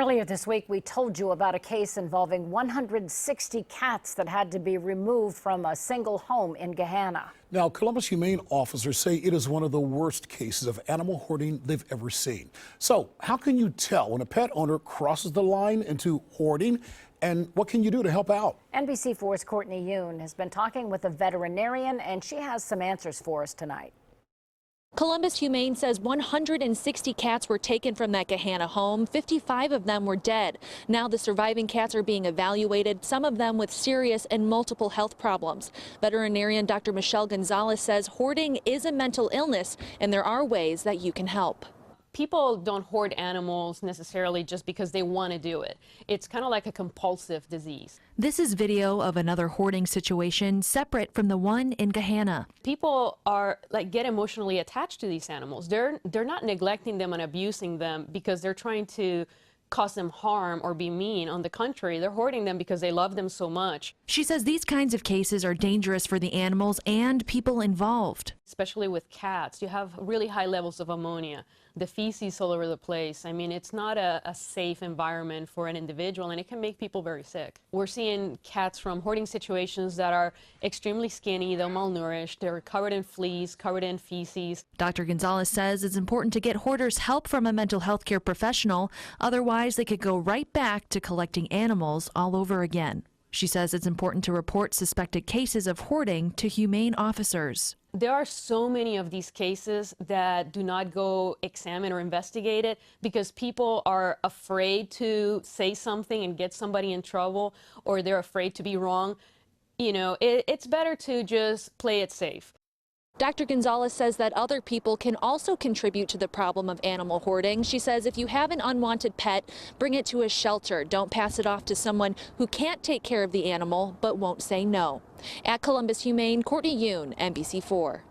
Earlier this week, we told you about a case involving 160 cats that had to be removed from a single home in Gahanna. Now, Columbus Humane officers say it is one of the worst cases of animal hoarding they've ever seen. So, how can you tell when a pet owner crosses the line into hoarding, and what can you do to help out? NBC4's Courtney Yoon has been talking with a veterinarian, and she has some answers for us tonight. Columbus Humane says 160 cats were taken from that Gahanna home. 55 of them were dead. Now the surviving cats are being evaluated, some of them with serious and multiple health problems. Veterinarian Dr. Michelle Gonzalez says hoarding is a mental illness and there are ways that you can help. People don't hoard animals necessarily just because they want to do it. It's kind of like a compulsive disease. This is video of another hoarding situation separate from the one in Gahanna. People get emotionally attached to these animals. They're not neglecting them and abusing them because they're trying to cause them harm or be mean. On the contrary, they're hoarding them because they love them so much. She says these kinds of cases are dangerous for the animals and people involved. Especially with cats, you have really high levels of ammonia, the feces all over the place. I mean, it's not a safe environment for an individual, and it can make people very sick. We're seeing cats from hoarding situations that are extremely skinny, they're malnourished, they're covered in fleas, covered in feces. Dr. Gonzalez says it's important to get hoarders help from a mental health care professional. Otherwise, they could go right back to collecting animals all over again. She says it's important to report suspected cases of hoarding to humane officers. There are so many of these cases that do not go examine or investigate it because people are afraid to say something and get somebody in trouble, or they're afraid to be wrong. You know, it's better to just play it safe. Dr. Gonzalez says that other people can also contribute to the problem of animal hoarding. She says if you have an unwanted pet, bring it to a shelter. Don't pass it off to someone who can't take care of the animal but won't say no. At Columbus Humane, Courtney Yoon, NBC4.